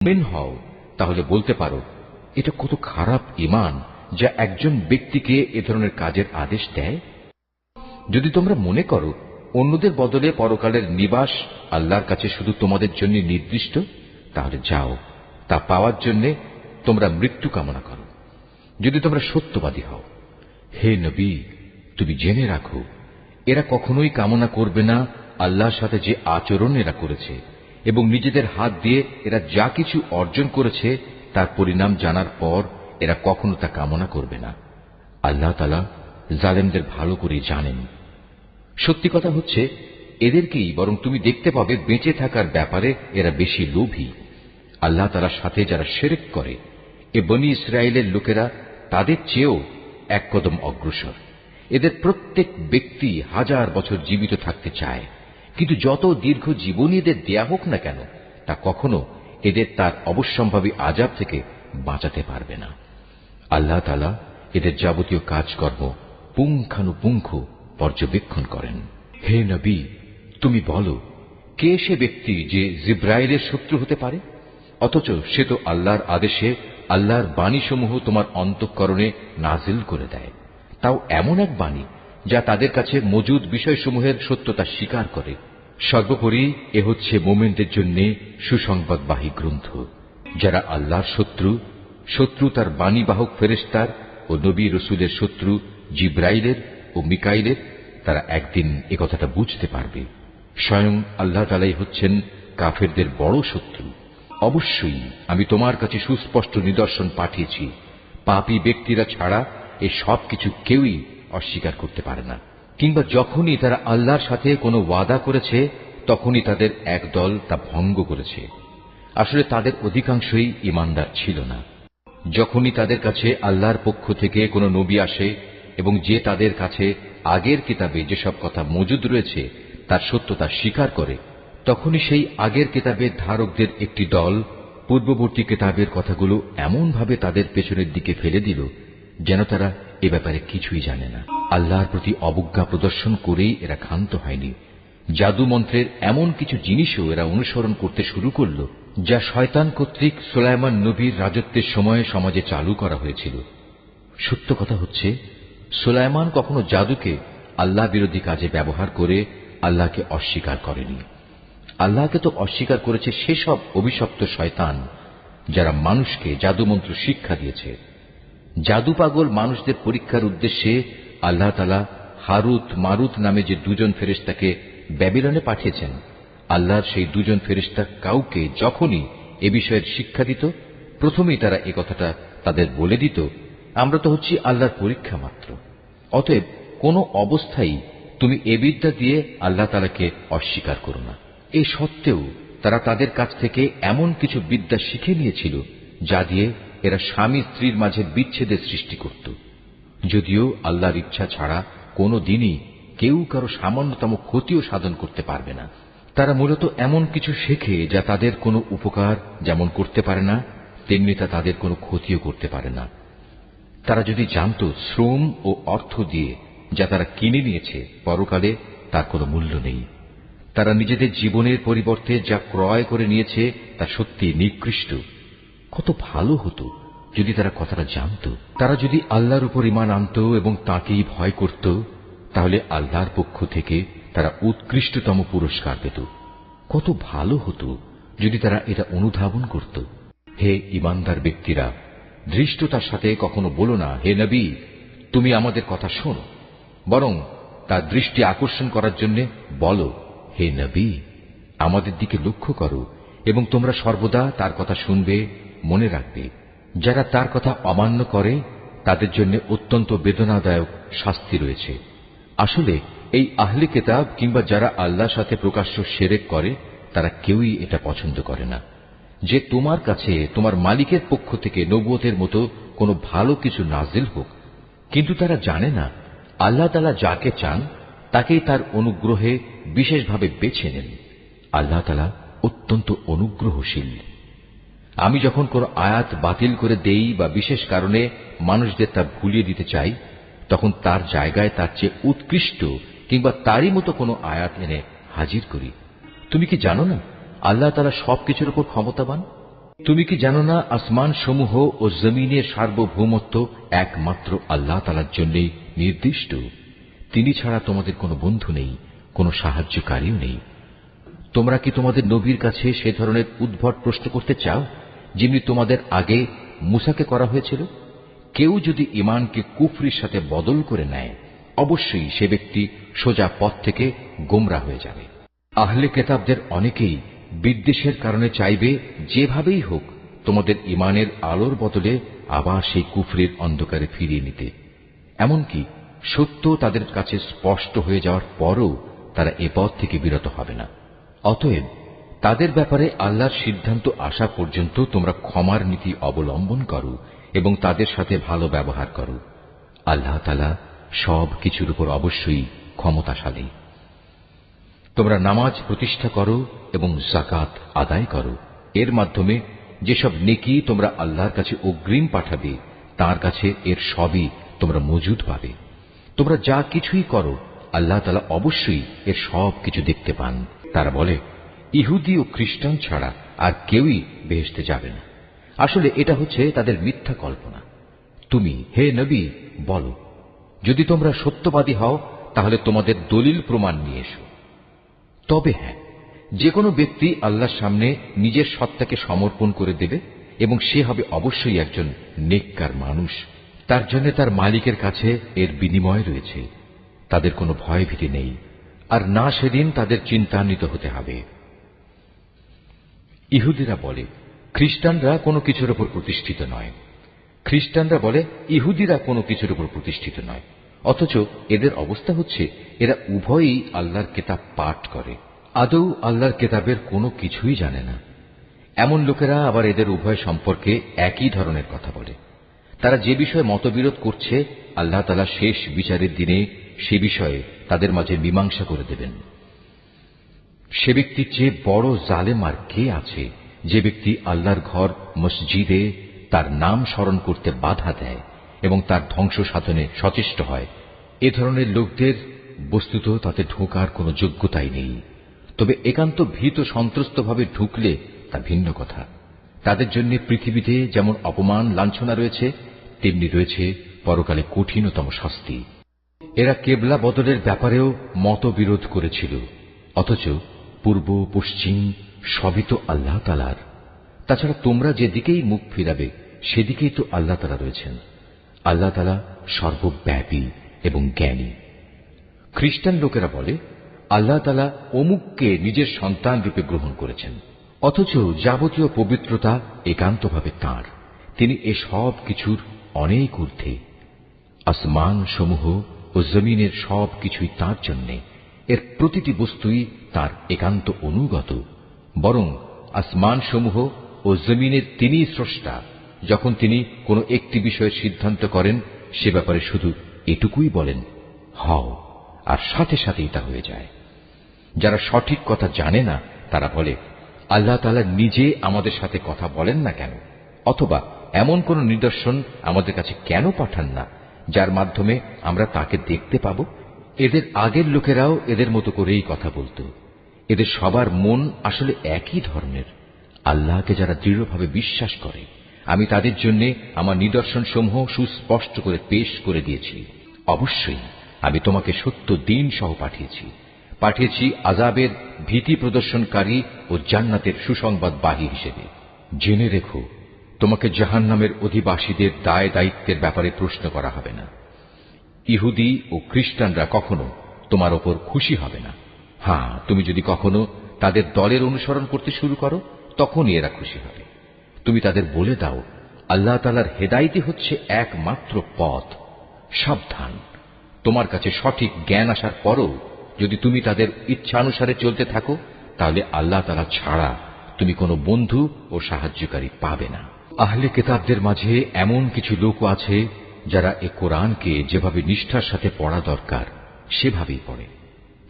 মুমিন হও, তাহলে বলতে পারো এটা কত খারাপ ঈমান যা একজন ব্যক্তিকে এ ধরনের কাজের আদেশ দেয়। যদি তোমরা মনে করো অন্যদের বদলে পরকালের নিবাস আল্লাহর কাছে শুধু তোমাদের জন্য নির্দিষ্ট, তাহলে যাও, তা পাওয়ার জন্য তোমরা মৃত্যু কামনা করো, যদি তোমরা সত্যবাদী হও। হে নবী, তুমি জেনে রাখো, এরা কখনোই কামনা করবে না আল্লাহর সাথে যে আচরণ এরা করেছে, এবং নিজেদের হাত দিয়ে এরা যা কিছু অর্জন করেছে তার পরিণাম জানার পর এরা কখনো তা কামনা করবে না। আল্লাহ তাআলা জালেমদের ভালো করে জানেন। সত্যি কথা হচ্ছে, এদেরকেই বরং তুমি দেখতে পাবে বেঁচে থাকার ব্যাপারে এরা বেশি লোভী। আল্লাহ তাআলার সাথে যারা শিরক করে, এ বনী ইসরায়েলের লোকেরা তাদের চেয়েও এক কদম অগ্রসর। এদের প্রত্যেক ব্যক্তি 1000 বছর জীবিত থাকতে চায়, কিন্তু যত দীর্ঘ জীবনই এদের দেয়া হোক না কেন, তা কখনো এদের তার অবশ্যম্ভাবী আযাব থেকে বাঁচাতে পারবে না। আল্লাহ তাআলা এদের যাবতীয় কাজকর্ম পুঙ্খানুপুঙ্খ পর্যবেক্ষণ করেন। হে নবী, তুমি বলো, কে সে ব্যক্তি যে জিব্রাইলের শত্রু হতে পারে, অথচ সে তো আল্লাহর আদেশে আল্লাহর বাণীসমূহ তোমার অন্তঃকরণে নাজিল করে দেয়, তাও এমন এক বাণী যা তাদের কাছে মজুদ বিষয়সমূহের সত্যতা স্বীকার করে। সর্বোপরি এ হচ্ছে মুমিনদের জন্য সুসংবাদবাহী গ্রন্থ। যারা আল্লাহর শত্রু তার বাণীবাহক ফেরেশতার ও নবী রসুলের শত্রু জিব্রাইলের ও মিকাইলের, তারা একদিন একথাটা বুঝতে পারবে। স্বয়ং আল্লাহ তাআলাই হচ্ছেন কাফেরদের বড় শত্রু। অবশ্যই আমি তোমার কাছে সুস্পষ্ট নিদর্শন পাঠিয়েছি, পাপী ব্যক্তিরা ছাড়া এই সব কিছু কেউই অস্বীকার করতে পারে না। কিংবা যখনই তারা আল্লাহর সাথে কোনো ওয়াদা করেছে, তখনই তাদের এক দল তা ভঙ্গ করেছে। আসলে তাদের অধিকাংশই ঈমানদার ছিল না। যখনই তাদের কাছে আল্লাহর পক্ষ থেকে কোনো নবী আসে এবং যে তাদের কাছে আগের কিতাবে যেসব কথা মজুদ রয়েছে তার সত্যতা স্বীকার করে, তখনই সেই আগের কিতাবের ধারকদের একটি দল পূর্ববর্তী কিতাবের কথাগুলো এমনভাবে তাদের পেছনের দিকে ফেলে দিল যেন তারা এ ব্যাপারে কিছুই জানে না। আল্লাহর প্রতি অবজ্ঞা প্রদর্শন করেই এরা ক্ষান্ত হয়নি। জাদু মন্ত্রের এমন কিছু জিনিসও এরা অনুসরণ করতে শুরু করল যা শয়তান কর্তৃক সুলাইমান নবীর রাজত্বের সময়ে সমাজে চালু করা হয়েছিল। সত্য কথা হচ্ছে, সুলাইমান কখনো জাদুকে আল্লাহ বিরোধী কাজে ব্যবহার করে আল্লাহকে অস্বীকার করেনি। আল্লাহকে তো অস্বীকার করেছে সেসব অভিশপ্ত শয়তান যারা মানুষকে জাদুমন্ত্র শিক্ষা দিয়েছে। জাদু পাগল মানুষদের পরীক্ষার উদ্দেশ্যে আল্লাহ তাআলা হারুত মারুত নামে যে দুজন ফেরেশতাকে ব্যাবিলনে পাঠিয়েছেন, আল্লাহর সেই দুজন ফেরেশতা কাউকে যখনই এ বিষয়ের শিক্ষা দিত, প্রথমেই তারা এ কথাটা তাদের বলে দিত, আমরা তো হচ্ছি আল্লাহর পরীক্ষা মাত্র। অতএব কোনো অবস্থায় তুমি এ বিদ্যা দিয়ে আল্লাহ তাআলাকে অস্বীকার করো না। এই সত্ত্বেও তারা তাদের কাছ থেকে এমন কিছু বিদ্যা শিখে নিয়েছিল যা দিয়ে এরা স্বামী স্ত্রীর মাঝে বিচ্ছেদের সৃষ্টি করত। যদিও আল্লাহর ইচ্ছা ছাড়া কোনো দিনই কেউ কারো সামান্যতম ক্ষতিও সাধন করতে পারবে না। তারা মূলত এমন কিছু শেখে যা তাদের কোনো উপকার যেমন করতে পারে না, তেমনি তা তাদের কোনো ক্ষতিও করতে পারে না। তারা যদি জানত শ্রম ও অর্থ দিয়ে যা তারা কিনে নিয়েছে পরকালে তার কোনো মূল্য নেই, তারা নিজেদের জীবনের পরিবর্তে যা ক্রয় করে নিয়েছে তা সত্যি নিকৃষ্ট। কত ভালো হতো যদি তারা কথাটা জানত। তারা যদি আল্লাহর উপর ঈমান আনত এবং তাঁকেই ভয় করত, তাহলে আল্লাহর পক্ষ থেকে তারা উৎকৃষ্টতম পুরস্কার পেত। কত ভালো হতো যদি তারা এটা অনুধাবন করত। হে ঈমানদার ব্যক্তিরা, ধৃষ্টতার সাথে কখনো বলো না, হে নবী, তুমি আমাদের কথা শোনো। বরং তার দৃষ্টি আকর্ষণ করার জন্য বলো, হে নবী, আমাদের দিকে লক্ষ্য করো এবং তোমরা সর্বদা তার কথা শুনবে, মনে রাখবে। যারা তার কথা অমান্য করে তাদের জন্য অত্যন্ত বেদনাদায়ক শাস্তি রয়েছে। আসলে এই আহলে কিতাব কিংবা যারা আল্লাহর সাথে প্রকাশ্য শিরক করে তারা কেউই এটা পছন্দ করে না যে তোমার কাছে তোমার মালিকের পক্ষ থেকে নবুয়তের মতো কোনো ভালো কিছু নাজিল হোক। কিন্তু তারা জানে না আল্লাহ তাআলা যাকে চান তাকেই তার অনুগ্রহে বিশেষভাবে বেছে নেন। আল্লাহ তাআলা অত্যন্ত অনুগ্রহশীল। আমি যখন কোন আয়াত বাতিল করে দেই বা বিশেষ কারণে মানুষদের তা ভুলিয়ে দিতে চাই, তখন তার জায়গায় তার চেয়ে উৎকৃষ্ট কিংবা তারই মতো কোনো আয়াত এনে হাজির করি। তুমি কি জানো না আল্লাহ তাআলা সবকিছুর উপর ক্ষমতাবান? তুমি কি জানো না আসমান সমূহ ও জমিনের সার্বভৌমত্ব একমাত্র আল্লাহ তাআলার জন্যই নির্দিষ্ট। তিনি ছাড়া তোমাদের কোনো বন্ধু নেই, কোনো সাহায্যকারীও নেই। তোমরা কি তোমাদের নবীর কাছে সে ধরনের উদ্ভট প্রশ্ন করতে চাও যেমনি তোমাদের আগে মুসাকে করা হয়েছিল? কেউ যদি ঈমানকে কুফরির সাথে বদল করে নেয়, অবশ্যই সে ব্যক্তি সোজা পথ থেকে গোমরা হয়ে যাবে। আহলে কিতাবদের অনেকেই বিদ্বেষের কারণে চাইবে যেভাবেই হোক তোমাদের ঈমানের আলোর বদলে আবার সেই কুফরির অন্ধকারে ফিরিয়ে নিতে। এমনকি সত্য তাদের কাছে স্পষ্ট হয়ে যাওয়ার পরও তারা এ পথ থেকে বিরত হবে না। অতএব তাদের ব্যাপারে আল্লাহর সিদ্ধান্ত আসা পর্যন্ত তোমরা ক্ষমার নীতি অবলম্বন করো এবং তাদের সাথে ভালো ব্যবহার করো। আল্লাহ তাআলা সব কিছুর উপর অবশ্যই ক্ষমতাশালী। তোমরা নামাজ প্রতিষ্ঠা করো এবং যাকাত আদায় করো। এর মাধ্যমে যেসব নেকি তোমরা আল্লাহর কাছে অগ্রিম পাঠাবে, তার কাছে এর সবই তোমরা মজুদ পাবে। তোমরা যা কিছুই করো আল্লাহ তাআলা অবশ্যই এর সব কিছু দেখতে পান। তারা বলে, ইহুদি ও খ্রিস্টান ছাড়া আর কেউই বেহেশতে যাবে না। আসলে এটা হচ্ছে তাদের মিথ্যা কল্পনা। তুমি হে নবী বলো, যদি তোমরা সত্যবাদী হও তাহলে তোমাদের দলিল প্রমাণ নিয়ে এসো। তবে হ্যাঁ, যে কোনো ব্যক্তি আল্লাহর সামনে নিজের সত্তাকে সমর্পণ করে দেবে এবং সে হবে অবশ্যই একজন নেককার মানুষ। তার জন্য তার মালিকের কাছে এর বিনিময় রয়েছে। তাদের কোনো ভয় ভীতি নেই, আর না সেদিন তাদের চিন্তান্বিত হতে হবে। ইহুদিরা বলে, খ্রিস্টানরা কোনো কিছুর উপর প্রতিষ্ঠিত নয়। খ্রিস্টানরা বলে, ইহুদিরা কোনো কিছুর উপর প্রতিষ্ঠিত নয়। অথচ এদের অবস্থা হচ্ছে এরা উভয়ই আল্লাহর কিতাব পাঠ করে, আদৌ আল্লাহর কিতাবের কোনো কিছুই জানে না। এমন লোকেরা আবার এদের উভয় সম্পর্কে একই ধরনের কথা বলে। তারা যে বিষয়ে মতবিরোধ করছে, আল্লাহ তাআলা শেষ বিচারের দিনে সে বিষয়ে তাদের মাঝে মীমাংসা করে দেবেন। সে ব্যক্তির চেয়ে বড় জালেম আর কে আছে, যে ব্যক্তি আল্লাহর ঘর মসজিদে তার নাম স্মরণ করতে বাধা দেয় এবং তার ধ্বংস সাধনে সচেষ্ট হয়। এ ধরনের লোকদের বস্তুত তাতে ঢোকার কোনো যোগ্যতাই নেই। তবে একান্ত ভীত সন্ত্রস্তভাবে ঢুকলে তা ভিন্ন কথা। তাদের জন্য পৃথিবীতে যেমন অপমান লাঞ্ছনা রয়েছে, তেমনি রয়েছে পরকালে কঠিনতম শাস্তি। এরা কেবলা বদলের ব্যাপারেও মতবিরোধ করেছিল, অথচ পূর্ব পশ্চিম সবই তো আল্লাহ তাআলার। তাছাড়া তোমরা যেদিকেই মুখ ফিরাবে সেদিকেই তো আল্লাহ তাআলা রয়েছেন। আল্লাহ তাআলা সর্বব্যাপী এবং জ্ঞানী। খ্রিস্টান লোকেরা বলে, আল্লাহ তাআলা অমুককে নিজের সন্তান রূপে গ্রহণ করেছেন, অথচ যাবতীয় পবিত্রতা একান্তভাবে তাঁর। তিনি এ সব কিছুর অনেক ঊর্ধ্বে। আসমান সমূহ ও জমিনের সব কিছুই তাঁর জন্যে। এর প্রতিটি বস্তুই তাঁর একান্ত অনুগত। বরং আসমান সমূহ ও জমিনের তিনিই স্রষ্টা। যখন তিনি কোনো একটি বিষয়ের সিদ্ধান্ত করেন, সে ব্যাপারে শুধু এটুকুই বলেন, হও, আর সাথে সাথেই তা হয়ে যায়। যারা সঠিক কথা জানে না তারা বলে, আল্লাহ তাআলা নিজে আমাদের সাথে কথা বলেন না কেন, অথবা এমন কোন নিদর্শন আমাদের কাছে কেন পাঠান না যার মাধ্যমে আমরা তাকে দেখতে পাব। এদের আগের লোকেরাও এদের মতো করেই কথা বলতো। এদের সবার মন আসলে একই ধরনের। আল্লাহকে যারা দৃঢ়ভাবে বিশ্বাস করে, আমি তাদের জন্য আমার নিদর্শন সমূহ সুস্পষ্ট করে পেশ করে দিয়েছি। অবশ্যই আমি তোমাকে সত্য দিন সহ পাঠিয়েছি আযাবের ভীতি প্রদর্শনকারী ও জান্নাতের সুসংবাদবাহী হিসেবে। জেনে রেখো, তোমাকে জাহান্নামের অধিবাসীদের দায় দায়িত্বের ব্যাপারে প্রশ্ন করা হবে না। ইহুদি ও খ্রিস্টানরা কখনো তোমার ওপর খুশি হবে না। হ্যাঁ, তুমি যদি কখনো তাদের দলের অনুসরণ করতে শুরু করো, তখনই এরা খুশি হবে। তুমি তাদের বলে দাও, আল্লাহ তাআলার হেদায়েতই হচ্ছে একমাত্র পথ। সাবধান, তোমার কাছে সঠিক জ্ঞান আসার পরও যদি তুমি তাদের ইচ্ছানুসারে চলতে থাকো, তাহলে আল্লাহ তাআলা ছাড়া তুমি কোনো বন্ধু ও সাহায্যকারী পাবে না। আহলে কিতাবদের মাঝে এমন কিছু লোক আছে যারা এ কোরআনকে যেভাবে নিষ্ঠার সাথে পড়া দরকার সেভাবেই পড়ে।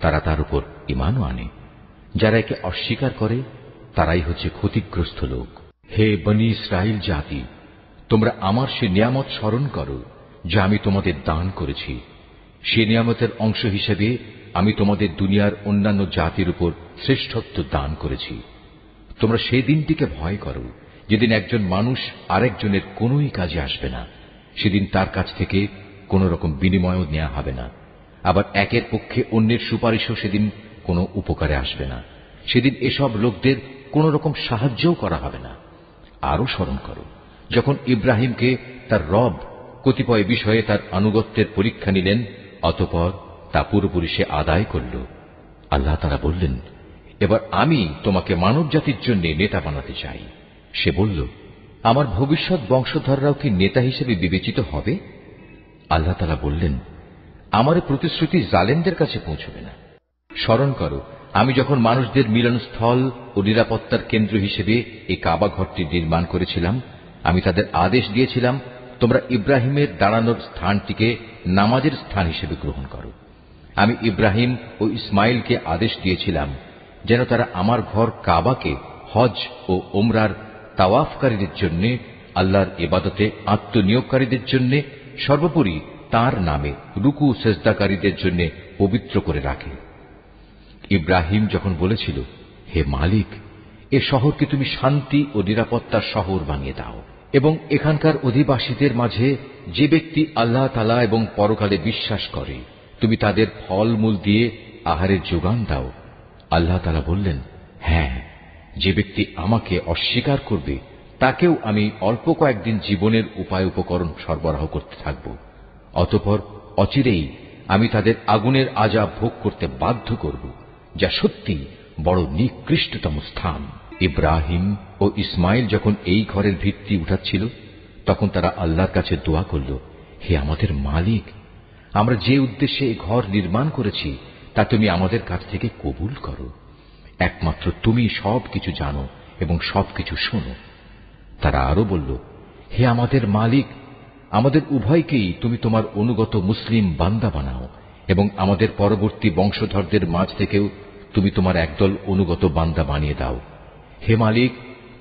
তারা তার উপর ঈমানও আনে। যারা একে অস্বীকার করে তারাই হচ্ছে ক্ষতিগ্রস্ত লোক। হে বনী ইসরাইল জাতি, তোমরা আমার সে নিয়ামত স্মরণ করো যা আমি তোমাদের দান করেছি। সে নিয়ামতের অংশ হিসেবে আমি তোমাদের দুনিয়ার অন্যান্য জাতির উপর শ্রেষ্ঠত্ব দান করেছি। তোমরা সেই দিনটিকে ভয় করো যেদিন একজন মানুষ আরেকজনের কোনোই কাজে আসবে না, সেদিন তার কাছ থেকে কোন রকম বিনিময়ও নেওয়া হবে না। আবার একের পক্ষে অন্যের সুপারিশও সেদিন কোনো উপকারে আসবে না। সেদিন এসব লোকদের কোন রকম সাহায্যও করা হবে না। আরো স্মরণ করো, যখন ইব্রাহিমকে তার রব কতিপয় বিষয়ে তার আনুগত্যের পরীক্ষা নিলেন, অতঃপর তা পুরোপুরি সে আদায় করল। আল্লাহ তাআলা বললেন, এবার আমি তোমাকে মানব জাতির জন্য নেতা বানাতে চাই। সে বলল, আমার ভবিষ্যৎ বংশধররাও কি নেতা হিসেবে বিবেচিত হবে? আল্লাহ তাআলা বললেন, আমার প্রতিশ্রুতি জালেমদের কাছে পৌঁছবে না। স্মরণ করো, আমি যখন মানুষদের মিলনস্থল ও নিরাপত্তার কেন্দ্র হিসেবে এই কাবা ঘরটি নির্মাণ করেছিলাম, আমি তাদের আদেশ দিয়েছিলাম, তোমরা ইব্রাহিমের দাঁড়ানোর স্থানটিকে নামাজের স্থান হিসেবে গ্রহণ করো। আমি ইব্রাহিম ও ইসমাইলকে আদেশ দিয়েছিলাম যেন তারা আমার ঘর কাবাকে হজ ও ওমরার তাওয়াফকারীদের জন্য, আল্লাহর ইবাদতে আত্মনিয়োগকারীদের জন্য, সর্বোপরি তার নামে রুকু সেজদাকারীদের জন্য পবিত্র করে রাখে। ইব্রাহিম যখন বলেছিল, হে মালিক, এ শহরকে তুমি শান্তি ও নিরাপত্তার শহর বানিয়ে দাও এবং এখানকার অধিবাসীদের মাঝে যে ব্যক্তি আল্লাহ তাআলা এবং পরকালে বিশ্বাস করে তুমি তাদের ফলমূল দিয়ে আহারের যোগান দাও। আল্লাহ তাআলা বললেন, হ্যাঁ, যে ব্যক্তি আমাকে অস্বীকার করবে তাকেও আমি অল্প কয়েকদিন জীবনের উপায় উপকরণ সরবরাহ করতে থাকব। অতঃপর অচিরেই আমি তাদের আগুনের আযাব ভোগ করতে বাধ্য করব, যা সত্যি বড় নিকৃষ্টতম স্থান। ইব্রাহিম ও ইসমাইল যখন এই ঘরের ভিত্তি উঠাচ্ছিল, তখন তারা আল্লাহর কাছে দোয়া করল, হে আমাদের মালিক, আমরা যে উদ্দেশ্যে এই ঘর নির্মাণ করেছি তা তুমি আমাদের কাছ থেকে কবুল করো। একমাত্র তুমি সবকিছু জানো এবং সবকিছু শোনো। তারা আরো বলল, হে আমাদের মালিক, আমাদের উভয়কেই তুমি তোমার অনুগত মুসলিম বান্দা বানাও এবং আমাদের পরবর্তী বংশধরদের মাঝ থেকেও তুমি তোমার একদল অনুগত বান্দা বানিয়ে দাও। হে মালিক,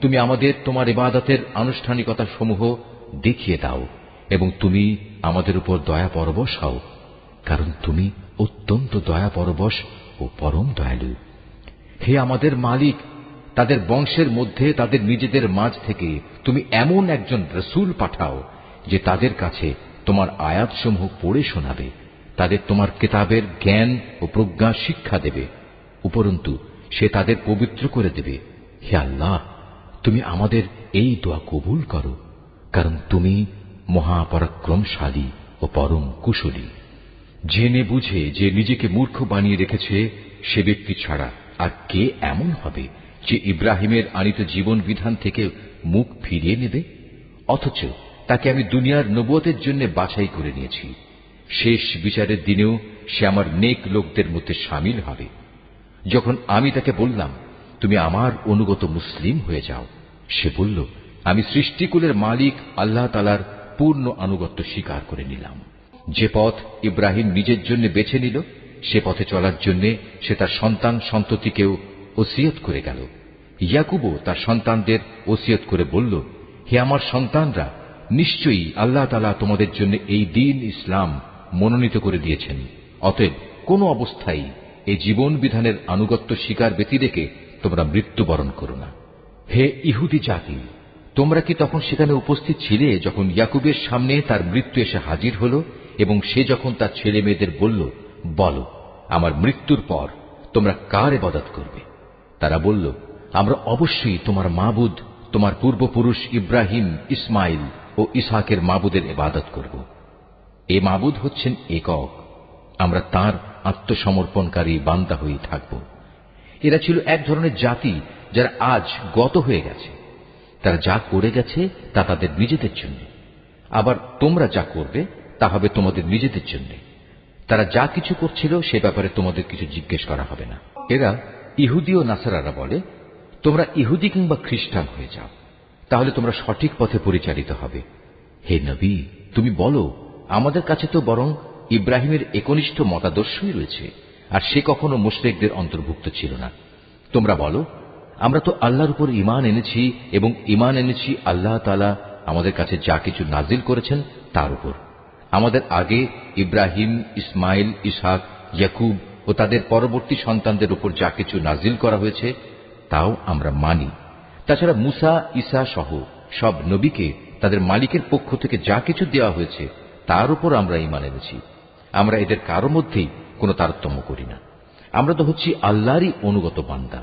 তুমি আমাদের তোমার ইবাদতের আনুষ্ঠানিকতা সমূহ দেখিয়ে দাও এবং তুমি আমাদের উপর দয়া পরবশ হও, কারণ তুমি অত্যন্ত দয়া পরবশ ও পরম দয়ালু। হে আমাদের মালিক, তাদের বংশের মধ্যে তাদের নিজেদের মাঝ থেকে তুমি এমন একজন রসূল পাঠাও যে তাদের কাছে তোমার আয়াতসমূহ পড়ে শোনাবে, তাদের তোমার কিতাবের জ্ঞান ও প্রজ্ঞা শিক্ষা দেবে, উপরন্তু সে তাদের পবিত্র করে দেবে। হে আল্লাহ, তুমি আমাদের এই দোয়া কবুল করো, কারণ তুমি মহাপরাক্রমশালী ও পরম কুশলী। জেনে বুঝে যে নিজেকে মূর্খ বানিয়ে রেখেছে সে ব্যক্তি ছাড়া আর কে এমন হবে যে ইব্রাহিমের আনিত জীবন বিধান থেকে মুখ ফিরিয়ে নেবে? অথচ তাকে আমি দুনিয়ার নবুয়তের জন্য বাছাই করে নিয়েছি। শেষ বিচারের দিনেও সে আমার নেক লোকদের মধ্যে শামিল হবে। যখন আমি তাকে বললাম, তুমি আমার অনুগত মুসলিম হয়ে যাও, সে বলল, আমি সৃষ্টিকুলের মালিক আল্লাহ তাআলার পূর্ণ আনুগত্য স্বীকার করে নিলাম। যে পথ ইব্রাহিম নিজের জন্য বেছে নিল, সে পথে চলার জন্য সে তার সন্তান সন্ততিকেও ওসিয়ত করে গেল। ইয়াকুবও তার সন্তানদের ওসিয়ত করে বলল, হে আমার সন্তানরা, নিশ্চয়ই আল্লাহ তাআলা তোমাদের জন্য এই দ্বীন ইসলাম মনোনীত করে দিয়েছেন। অতএব কোন অবস্থায় এই জীবন বিধানের আনুগত্য স্বীকার ব্যতি রেখে তোমরা মৃত্যুবরণ করো না। হে ইহুদি জাতি, তোমরা কি তখন সেখানে উপস্থিত ছিলে যখন ইয়াকুবের সামনে তার মৃত্যু এসে হাজির হল এবং সে যখন তার ছেলে মেয়েদের বলল, বলো, আমার মৃত্যুর পর তোমরা কার ইবাদত করবে? তারা বলল, আমরা অবশ্যই তোমার মাবুদ, তোমার পূর্বপুরুষ ইব্রাহিম, ইসমাইল ও ইসহাকের মাবুদের ইবাদত করব। এ মাবুদ হচ্ছেন একক, আমরা তার আত্মসমর্পণকারী বান্দা হয়ে থাকব। এরা ছিল এক ধরনের জাতি যারা আজ গত হয়ে গেছে। তারা যা করে গেছে তা তাদের নিজেদের জন্য, আবার তোমরা যা করবে তা হবে তোমাদের নিজেদের জন্য। তারা যা কিছু করছিল সে ব্যাপারে তোমাদের কিছু জিজ্ঞেস করা হবে না। এরা ইহুদি ও নাসারারা বলে, তোমরা ইহুদি কিংবা খ্রিস্টান হয়ে যাও, তাহলে তোমরা সঠিক পথে পরিচালিত হবে। হে নবী, তুমি বলো, আমাদের কাছে তো বরং ইব্রাহিমের একনিষ্ঠ মতাদর্শই রয়েছে, আর সে কখনো মুশরিকদের অন্তর্ভুক্ত ছিল না। তোমরা বলো, আমরা তো আল্লাহর উপর ঈমান এনেছি এবং ঈমান এনেছি আল্লাহ তাআলা আমাদের কাছে যা কিছু নাজিল করেছেন তার উপর। আমাদের আগে ইব্রাহিম, ইসমাইল, ইসহাক, ইয়াকুব ও তাদের পরবর্তী সন্তানদের উপর যা কিছু নাজিল করা হয়েছে তাও আমরা মানি। তাছাড়া মুসা, ঈসা সহ সব নবীকে তাদের মালিকের পক্ষ থেকে যা কিছু দেওয়া হয়েছে তার উপর আমরা ঈমান এনেছি। আমরা এদের কারো মধ্যেই কোনো তারতম্য করি না। আমরা তো হচ্ছি আল্লাহরই অনুগত বান্দা।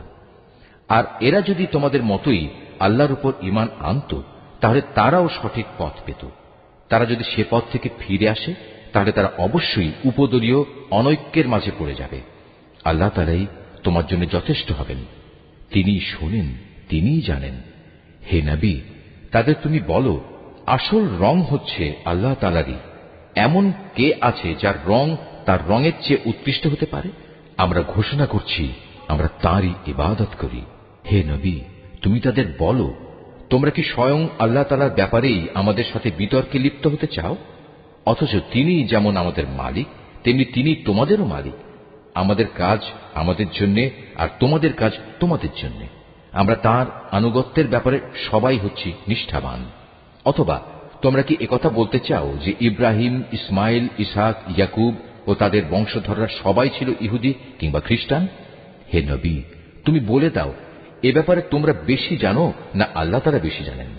আর এরা যদি তোমাদের মতোই আল্লাহর উপর ঈমান আনত, তাহলে তারাও সঠিক পথ পেত। তারা যদি সে পথ থেকে ফিরে আসে, তাহলে তারা অবশ্যই উপদলীয় অনৈক্যের মাঝে পড়ে যাবে। আল্লাহ তাআলাই তোমার জন্য যথেষ্ট হবেন। তিনিই শোনেন, তিনিই জানেন। হে নবী, তাদের তুমি বলো, আসল রং হচ্ছে আল্লাহ তাআলারই। এমন কে আছে যার রং তার রঙের চেয়ে উৎকৃষ্ট হতে পারে? আমরা ঘোষণা করছি, আমরা তাঁরই ইবাদত করি। হে নবী, তুমি তাদের বলো, তোমরা কি স্বয়ং আল্লাহ তাআলার ব্যাপারেই আমাদের সাথে বিতর্কে লিপ্ত হতে চাও? অথচ তিনি যেমন আমাদের মালিক, তেমনি তিনি তোমাদেরও মালিক। আমাদের কাজ আমাদের জন্য, আর তোমাদের কাজ তোমাদের জন্য। আমরা তাঁর আনুগত্যের ব্যাপারে সবাই হচ্ছি নিষ্ঠাবান। অথবা তোমরা কি একথা বলতে চাও যে ইব্রাহিম, ইসমাইল, ইসহাক, ইয়াকুব ও তাদের বংশধররা সবাই ছিল ইহুদি কিংবা খ্রিস্টান? হে নবী, তুমি বলে দাও, এ ব্যাপারে তোমরা বেশি জানো না আল্লাহ তাআলা বেশি জানেন?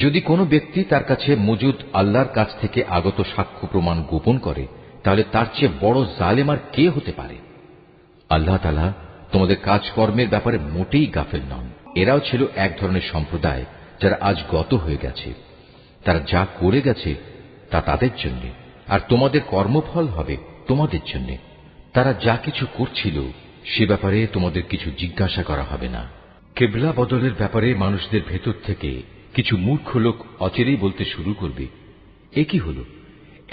যদি কোনো ব্যক্তি তার কাছে মজুদ আল্লাহর কাছ থেকে আগত সাক্ষ্য প্রমাণ গোপন করে, তাহলে তার চেয়ে বড় জালেম আর কে হতে পারে? আল্লাহ তাআলা তোমাদের কাজকর্মের ব্যাপারে মোটেই গাফেল নন। এরাও ছিল এক ধরনের সম্প্রদায় যারা আজ গত হয়ে গেছে। তারা যা করে গেছে তা তাদের জন্য, আর তোমাদের কর্মফল হবে তোমাদের জন্য। তারা যা কিছু করছিল সে ব্যাপারে তোমাদের কিছু জিজ্ঞাসা করা হবে না। কেবলা বদলের ব্যাপারে মানুষদের ভেতর থেকে কিছু মূর্খ লোক অচিরেই বলতে শুরু করবে, এ কি হল?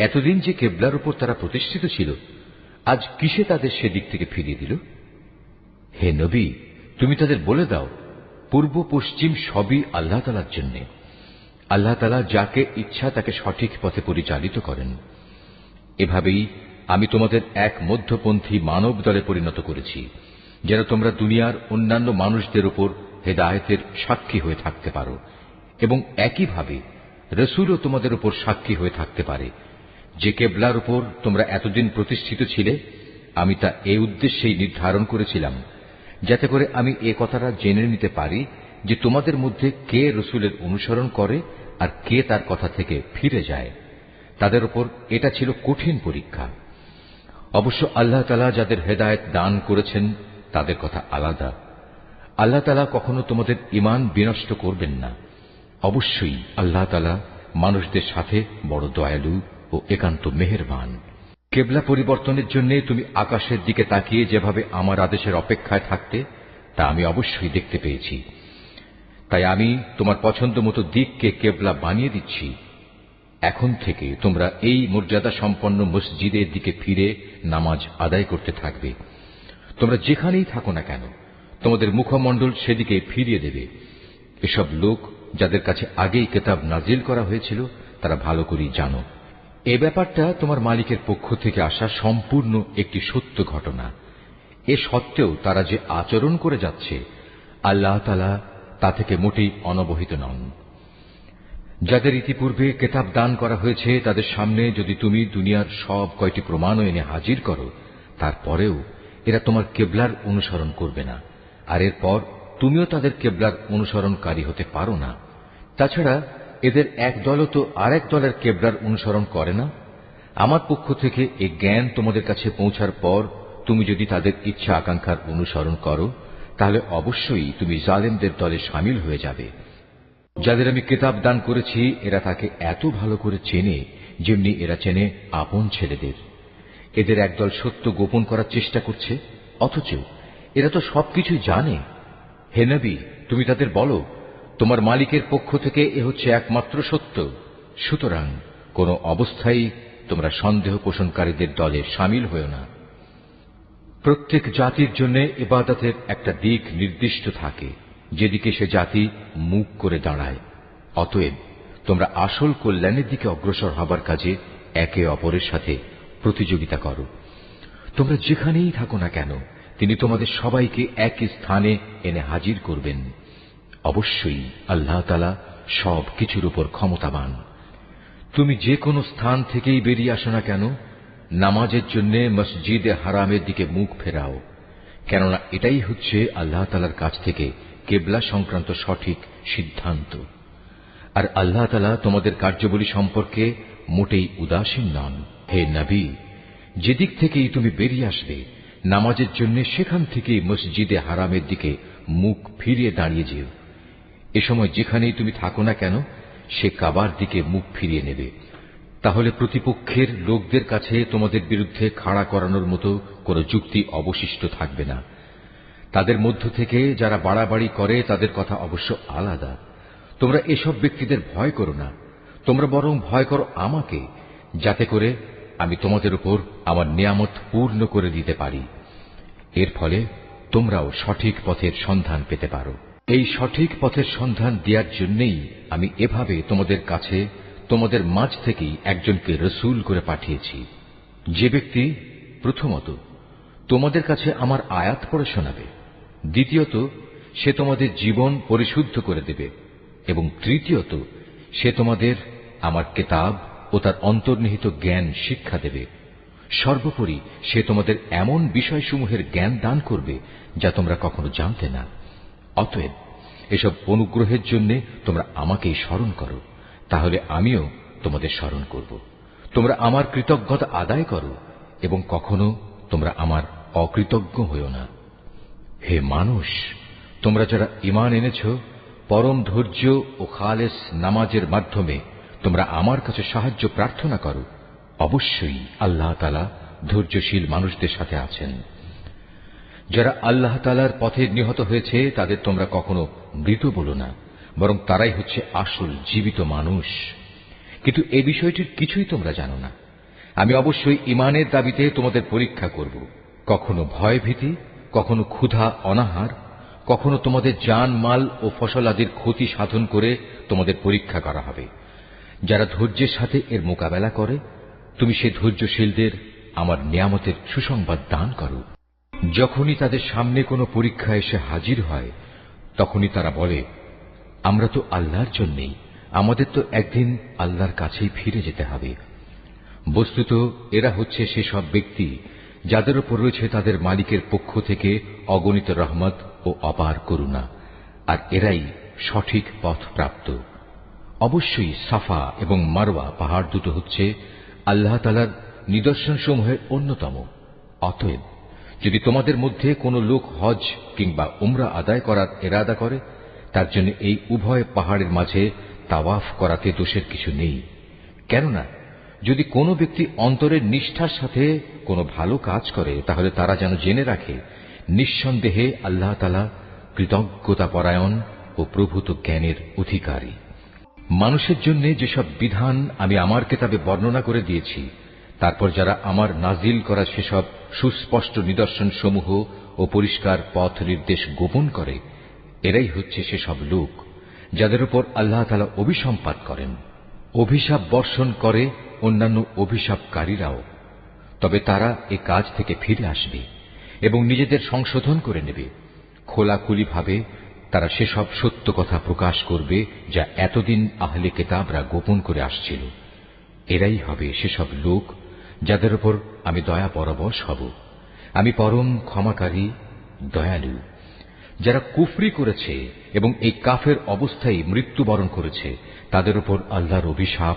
এতদিন যে কেবলার উপর তারা প্রতিষ্ঠিত ছিল, আজ কিসে তাদের সেদিক থেকে ফিরিয়ে দিল? হে নবী, তুমি তাদের বলে দাও, পূর্ব পশ্চিম সবই আল্লাহ তাআলার জন্য। আল্লাহ তাআলা যাকে ইচ্ছা তাকে সঠিক পথে পরিচালিত করেন। এভাবেই আমি তোমাদের এক মধ্যপন্থী মানব দলে পরিণত করেছি, যেন তোমরা দুনিয়ার অন্যান্য মানুষদের উপর হেদায়েতের সাক্ষী হয়ে থাকতে পারো, এবং একইভাবে রসুলও তোমাদের উপর সাক্ষী হয়ে থাকতে পারে। যে কেবলার উপর তোমরা এতদিন প্রতিষ্ঠিত ছিলে, আমি তা এই উদ্দেশ্যেই নির্ধারণ করেছিলাম, যাতে করে আমি এ কথাটা জেনে নিতে পারি যে তোমাদের মধ্যে কে রসুলের অনুসরণ করে আর কে তার কথা থেকে ফিরে যায়। তাদের উপর এটা ছিল কঠিন পরীক্ষা। অবশ্য আল্লাহ তাআলা যাদের হেদায়েত দান করেছেন তাদের কথা আলাদা। আল্লাহ তাআলা কখনো তোমাদের ঈমান বিনষ্ট করবেন না। অবশ্যই আল্লাহ তাআলা মানুষদের সাথে বড় দয়ালু ও একান্ত মেহেরবান। কেবলা পরিবর্তনের জন্য তুমি আকাশের দিকে তাকিয়ে যেভাবে আমার আদেশের অপেক্ষায় থাকতে, তা আমি অবশ্যই দেখতে পেয়েছি। তাই আমি তোমার পছন্দ মতো দিককে কেবলা বানিয়ে দিচ্ছি। এখন থেকে তোমরা এই মর্যাদা সম্পন্ন মসজিদের দিকে ফিরে নামাজ আদায় করতে থাকবে। তোমরা যেখানেই থাকো না কেন, তোমাদের মুখমণ্ডল সেদিকে ফিরিয়ে দেবে। এসব লোক যাদের কাছে আগেই কিতাব নাজিল করা হয়েছিল, তারা ভালো করেই জানো। এ ব্যাপারটা তোমার মালিকের পক্ষ থেকে আসা সম্পূর্ণ একটি সত্য ঘটনা। এ সত্ত্বেও তারা যে আচরণ করে যাচ্ছে, আল্লাহ তাআলা তা থেকে মোটেই অনবহিত নন। যাদের ইতিপূর্বে কিতাব দান করা হয়েছে, তাদের সামনে যদি তুমি দুনিয়ার সব কয়টি প্রমাণও এনে হাজির করো, তারপরেও এরা তোমার কেবলার অনুসরণ করবে না, আর এরপর তুমিও তাদের কেবলার অনুসরণকারী হতে পারো না। তাছাড়া এদের এক দলও তো আরেক দলের কেবলার অনুসরণ করে না। আমার পক্ষ থেকে এই জ্ঞান তোমাদের কাছে পৌঁছার পর তুমি যদি তাদের ইচ্ছা আকাঙ্ক্ষার অনুসরণ করো, তাহলে অবশ্যই তুমি জালেমদের দলে শামিল হয়ে যাবে। যাদের আমি কিতাব দান করেছি, এরা তাকে এত ভালো করে চেনে যেমনি এরা চেনে আপন ছেলেদের। এদের একদল সত্য গোপন করার চেষ্টা করছে, অথচ এরা তো সবকিছুই জানে। হে নবী, তুমি তাদের বলো, তোমার মালিকের পক্ষ থেকে এ হচ্ছে একমাত্র সত্য। সুতরাং কোনো অবস্থায় তোমরা সন্দেহ পোষণকারীদের দলে শামিল হও না। প্রত্যেক জাতির জন্য ইবাদতের একটা দিক নির্দিষ্ট থাকে, যেদিকে সে জাতি মুখ করে দাঁড়ায়। অতএব তোমরা আসল কল্যাণের দিকে অগ্রসর হবার কাজে একে অপরের সাথে প্রতিযোগিতা করো। তোমরা যেখানেই থাকো না কেন, তিনি তোমাদের সবাইকে একই স্থানে এনে হাজির করবেন। অবশ্যই আল্লাহ তাআলা সব কিছুর উপর ক্ষমতাবান। তুমি যে কোনো স্থান থেকেই বেরিয়ে আসো না কেন, নামাজের জন্য মসজিদে হারামের দিকে মুখ ফেরাও, কেননা এটাই হচ্ছে আল্লাহ তাআলার কাছ থেকে কেবলা সংক্রান্ত সঠিক সিদ্ধান্ত। আর আল্লাহ তাআলা তোমাদের কার্যাবলী সম্পর্কে মোটেই উদাসীন নন। হে নবী, যেদিক থেকেই তুমি বেরিয়ে আসবে নামাজের জন্য সেখান থেকেই মসজিদে হারামের দিকে মুখ ফিরিয়ে দাঁড়িয়ে যেও। এ সময় যেখানেই তুমি থাকো না কেন সে কাবার দিকে মুখ ফিরিয়ে নেবে। তাহলে প্রতিপক্ষের লোকদের কাছে তোমাদের বিরুদ্ধে খাড়া করানোর মতো কোনো যুক্তি অবশিষ্ট থাকবে না। তাদের মধ্য থেকে যারা বাড়াবাড়ি করে তাদের কথা অবশ্য আলাদা। তোমরা এসব ব্যক্তিদের ভয় করো না, তোমরা বরং ভয় করো আমাকে, যাতে করে আমি তোমাদের উপর আমার নিয়ামত পূর্ণ করে দিতে পারি। এর ফলে তোমরাও সঠিক পথের সন্ধান পেতে পারো। এই সঠিক পথের সন্ধান দেওয়ার জন্যই আমি এভাবে তোমাদের কাছে তোমাদের মাঝ থেকেই একজনকে রসূল করে পাঠিয়েছি, যে ব্যক্তি প্রথমত তোমাদের কাছে আমার আয়াত পড়ে শোনাবে, দ্বিতীয়ত সে তোমাদের জীবন পরিশুদ্ধ করে দেবে, এবং তৃতীয়ত সে তোমাদের আমার কিতাব ও তার অন্তর্নিহিত জ্ঞান শিক্ষা দেবে। সর্বোপরি সে তোমাদের এমন বিষয়সমূহের জ্ঞান দান করবে যা তোমরা কখনো জানতে না। অতএব এসব অনুগ্রহের জন্য তোমরা আমাকেই স্মরণ করো, তাহলে আমিও তোমাদের স্মরণ করব। তোমরা আমার কৃতজ্ঞতা আদায় করো এবং কখনো তোমরা আমার অকৃতজ্ঞ হইও না। হে মানুষ, তোমরা যারা ঈমান এনেছ, পরম ধৈর্য ও খালেস নামাজের মাধ্যমে তোমরা আমার কাছে সাহায্য প্রার্থনা করো। অবশ্যই আল্লাহ তাআলা ধৈর্যশীল মানুষদের সাথে আছেন। যারা আল্লাহ তাআলার পথে নিহত হয়েছে তাদের তোমরা কখনো মৃত বলো না, বরং তারাই হচ্ছে আসল জীবিত মানুষ। কিন্তু এই বিষয়টির কিছুই তোমরা জানো না। আমি অবশ্যই ঈমানের দাবিতে তোমাদের পরীক্ষা করব। কখনো ভয় ভীতি, কখনো ক্ষুধা অনাহার, কখনো তোমাদের জান মাল ও ফসল আদির ক্ষতি সাধন করে তোমাদের পরীক্ষা করা হবে। যারা ধৈর্যের সাথে এর মোকাবেলা করে তুমি সে ধৈর্যশীলদের আমার নিয়ামতের সুসংবাদ দান করো। যখনই তাদের সামনে কোনো পরীক্ষা এসে হাজির হয় তখনই তারা বলে, আমরা তো আল্লাহর জন্যেই, আমাদের তো একদিন আল্লাহর কাছেই ফিরে যেতে হবে। বস্তুত এরা হচ্ছে সেসব ব্যক্তি যাদের উপর রয়েছে তাদের মালিকের পক্ষ থেকে অগণিত রহমত ও অপার করুণা, আর এরাই সঠিক পথ প্রাপ্ত। অবশ্যই সাফা এবং মারওয়া পাহাড় দুটো হচ্ছে আল্লাহ তাআলার নিদর্শনসমূহের অন্যতম। অতএব যদি তোমাদের মধ্যে কোনো লোক হজ কিংবা উমরা আদায় করার ইরাদা করে, তার জন্য এই উভয় পাহাড়ের মাঝে তাওয়াফ করাতে দোষের কিছু নেই। কেননা যদি কোনো ব্যক্তি অন্তরের নিষ্ঠার সাথে কোনো ভালো কাজ করে তাহলে তারা যেন জেনে রাখে নিঃসন্দেহে আল্লাহ তাআলা কৃতজ্ঞতা পরায়ণ ও প্রভূত জ্ঞানের অধিকারী। মানুষের জন্য যেসব বিধান আমি আমার কিতাবে বর্ণনা করে দিয়েছি, তারপর যারা আমার নাজিল করা সেসব সুস্পষ্ট নিদর্শন সমূহ ও পরিষ্কার পথ নির্দেশ গোপন করে, এরাই হচ্ছে সেসব লোক যাদের উপর আল্লাহ তাআলা অভিসম্পাত করেন। অভিশাপ বর্ষণ করে অন্যান্য অভিশাপকারীরাও, তবে তারা এ কাজ থেকে ফিরে আসবে এবং নিজেদের সংশোধন করে নেবে। খোলাখুলিভাবে তারা সেসব সত্য কথা প্রকাশ করবে যা এতদিন আহলে কিতাবরা গোপন করে আসছিল। এরাই হবে সেসব লোক যাদের উপর আমি দয়া পরবশ হব। আমি পরম ক্ষমাকারী, দয়ালু। যারা কুফরি করেছে এবং এই কাফের অবস্থায় মৃত্যুবরণ করেছে তাদের উপর আল্লাহর অভিশাপ,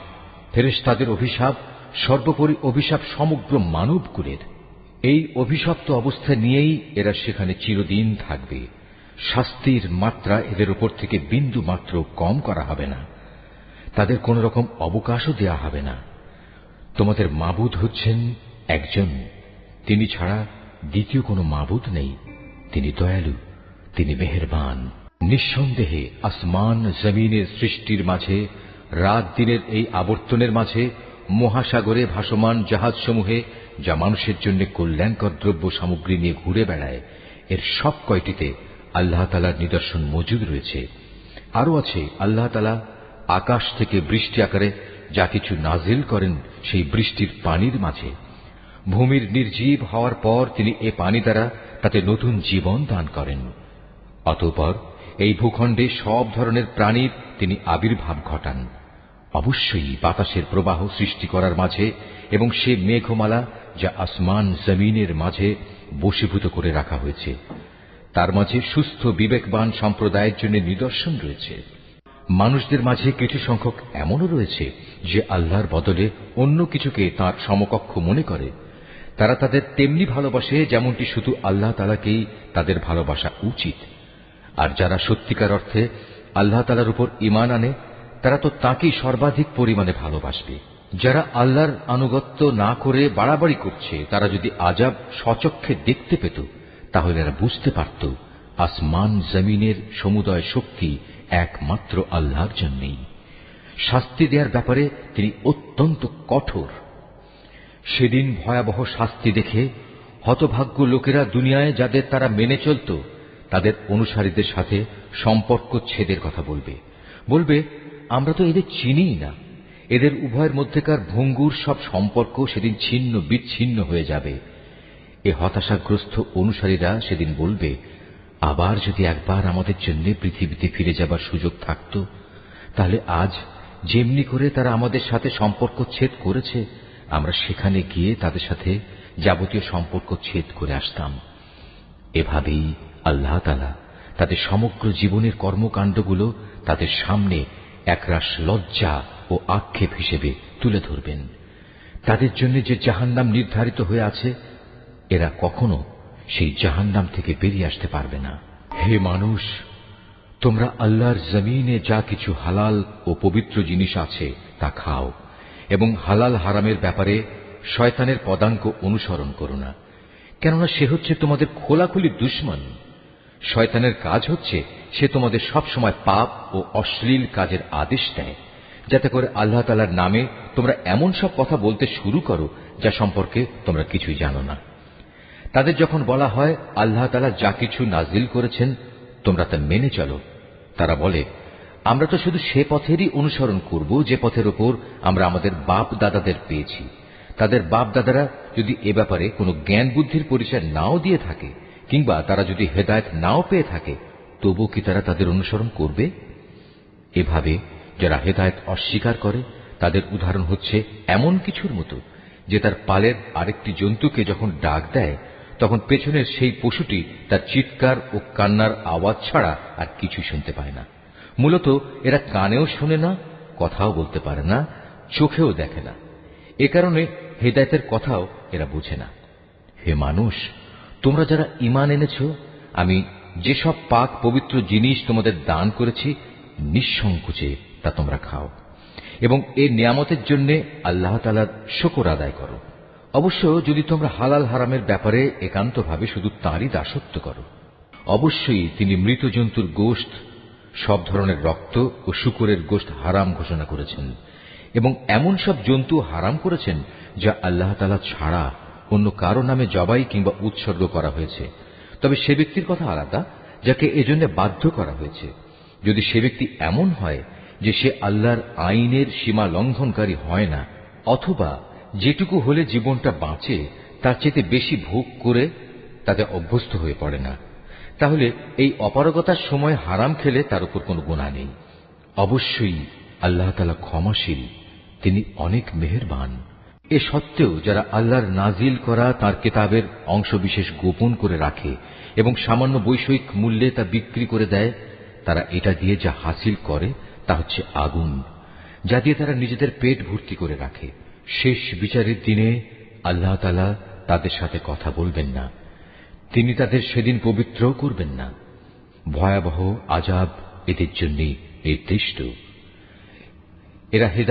ফেরেশতাদের অভিশাপ, সর্বোপরি অভিশাপ সমগ্র মানবকুলের। এই অভিশপ্ত অবস্থা নিয়েই এরা সেখানে চিরদিন থাকবে। শাস্তির মাত্রা এদের উপর থেকে বিন্দু মাত্র কম করা হবে না, তাদের কোন রকম অবকাশও দেয়া হবে না। তোমাদের মাবুদ হচ্ছেন একজন, তিনি ছাড়া দ্বিতীয় কোনো মাবুদ নেই। তিনি দয়ালু, তিনি মেহেরবান। নিঃসন্দেহে আসমান জমিনের সৃষ্টির মাঝে, রাত দিনের এই আবর্তনের মাঝে, মহাসাগরে ভাসমান জাহাজসমূহে যা মানুষের জন্য কল্যাণকর দ্রব্য সামগ্রী নিয়ে ঘুরে বেড়ায়, এর সব কয়টিতে আল্লাহ তাআলার নিদর্শন মজুদ রয়েছে। আরো আছে আল্লাহ তাআলা আকাশ থেকে বৃষ্টি আকারে যা কিছু নাজিল করেন সেই বৃষ্টির পানির মাঝে। ভূমির নির্জীব হওয়ার পর তিনি এ পানি দ্বারা তাতে নতুন জীবন দান করেন। অতঃপর এই ভূখণ্ডে সব ধরনের প্রাণীর তিনি আবির্ভাব ঘটান। অবশ্যই বাতাসের প্রবাহ সৃষ্টি করার মাঝে এবং সে মেঘমালা যা আসমান জমিনের মাঝে বশীভূত করে রাখা হয়েছে, তার মাঝে সুস্থ বিবেকবান সম্প্রদায়ের জন্য নিদর্শন রয়েছে। মানুষদের মাঝে কিছু সংখ্যক এমনও রয়েছে যে আল্লাহর বদলে অন্য কিছুকে তাঁর সমকক্ষ মনে করে। তারা তাদের তেমনি ভালোবাসে যেমনটি শুধু আল্লাহ তাআলাকেই তাদের ভালোবাসা উচিত। আর যারা সত্যিকার অর্থে আল্লাহ তাআলার উপর ঈমান আনে তারা তো তাঁকেই সর্বাধিক পরিমাণে ভালোবাসবে। যারা আল্লাহর আনুগত্য না করে বাড়াবাড়ি করছে তারা যদি আযাব স্বচক্ষে দেখতে পেত তাহলে এরা বুঝতে পারত আসমান জমিনের সমুদয় শক্তি একমাত্র আল্লাহর জন্যই। শাস্তি দেওয়ার ব্যাপারে তিনি অত্যন্ত কঠোর। সেদিন ভয়াবহ শাস্তি দেখে হতভাগ্য লোকেরা দুনিয়ায় যাদের তারা মেনে চলত তাদের অনুসারীদের সাথে সম্পর্ক ছেদের কথা বলবে। বলবে, আমরা তো এদের চিনিই না। এদের উভয়ের মধ্যেকার ভঙ্গুর সব সম্পর্ক সেদিন ছিন্ন বিচ্ছিন্ন হয়ে যাবে। এ হতাশাগ্রস্ত অনুসারীরা সেদিন বলবে, আবার যদি একবার আমাদের জন্য পৃথিবীতে ফিরে যাবার সুযোগ থাকত তাহলে আজ যেমনি করে তারা আমাদের সাথে সম্পর্ক ছেদ করেছে আমরা সেখানে গিয়ে তাদের সাথে যাবতীয় সম্পর্ক ছেদ করে আসতাম। এভাবেই আল্লাহ তাআলা তাদের সমগ্র জীবনের কর্মকাণ্ডগুলো তাদের সামনে একরাশ লজ্জা ও আক্ষেপ হিসেবে তুলে ধরবেন। তাদের জন্য যে জাহান্নাম নির্ধারিত হয়ে আছে এরা কখনো সেই জাহান্নাম থেকে বেরিয়ে আসতে পারবে না। হে মানুষ, তোমরা আল্লাহর জমিনে যা কিছু হালাল ও পবিত্র জিনিস আছে তা খাও এবং হালাল হারামের ব্যাপারে শয়তানের পদাঙ্ক অনুসরণ করো না, কেননা সে হচ্ছে তোমাদের খোলাখুলি দুশমন। শয়তানের কাজ হচ্ছে সে তোমাদের সব সময় পাপ ও অশ্লীল কাজের আদেশ দেয়, যাতে করে আল্লাহ তাআলার নামে তোমরা এমন সব কথা বলতে শুরু করো যা সম্পর্কে তোমরা কিছুই জানো না। তাদের যখন বলা হয় আল্লাহ তাআলা যা কিছু নাজিল করেছেন তোমরা তা মেনে চলো, তারা বলে, আমরা তো শুধু সে পথেরই অনুসরণ করব যে পথের ওপর আমরা আমাদের বাপ দাদাদের পেয়েছি। তাদের বাপ দাদারা যদি এ ব্যাপারে কোনো জ্ঞান বুদ্ধির পরিচয় নাও দিয়ে থাকে কিংবা তারা যদি হেদায়েত নাও পেয়ে থাকে তবু কি তারা তাদের অনুসরণ করবে? এভাবে যারা হেদায়েত অস্বীকার করে তাদের উদাহরণ হচ্ছে এমন কিছুর মতো যে তার পালের আরেকটি জন্তুকে যখন ডাক দেয় তখন পেছনের সেই পশুটি তার চিৎকার ও কান্নার আওয়াজ ছাড়া আর কিছু শুনতে পায় না। মূলত এরা কানেও শোনে না, কথাও বলতে পারে না, চোখেও দেখে না। এ কারণে হেদায়েতের কথাও এরা বোঝে না। হে মানুষ, তোমরা যারা ঈমান এনেছ, আমি যেসব পাক পবিত্র জিনিস তোমাদের দান করেছি নিঃসংকোচে তা তোমরা খাও এবং এ নিয়ামতের জন্য আল্লাহ তাআলার শুকর আদায় করো। অবশ্য যদি তোমরা হালাল হারামের ব্যাপারে একান্তভাবে শুধু তাঁরই দাসত্ব করো। অবশ্যই তিনি মৃত জন্তুর গোশত, সব ধরনের রক্ত ও শূকরের গোশত হারাম ঘোষণা করেছেন এবং এমন সব জন্তু হারাম করেছেন যা আল্লাহ তাআলা ছাড়া অন্য কারো নামে জবাই কিংবা উৎসর্গ করা হয়েছে। তবে সে ব্যক্তির কথা আলাদা যাকে এজন্য বাধ্য করা হয়েছে। যদি সে ব্যক্তি এমন হয় যে সে আল্লাহর আইনের সীমা লঙ্ঘনকারী হয় না, অথবা যেটুকু হলে জীবনটা বাঁচে তার চেয়ে বেশি ভোগ করে তাতে অভ্যস্ত হয়ে পড়ে না, তাহলে এই অপারগতার সময় হারাম খেলে তার উপর কোনো গুনাহ নেই। অবশ্যই আল্লাহ তাআলা ক্ষমাশীল, তিনি অনেক মেহেরবান। এ সত্ত্বেও যারা আল্লাহর নাজিল করা তাঁর কিতাবের অংশবিশেষ গোপন করে রাখে এবং সামান্য বৈষয়িক মূল্যে তা বিক্রি করে দেয়, তারা এটা দিয়ে যা হাসিল করে তা হচ্ছে আগুন, যা দিয়ে তারা নিজেদের পেট ভর্তি করে রাখে। শেষ বিচারের দিনে আল্লাহ তাআলা তাদের সাথে কথা বলবেন না, তিনি তাদের সেদিন পবিত্রও করবেন না। ভয়াবহ আযাব এদের জন্য নির্দিষ্ট। এরা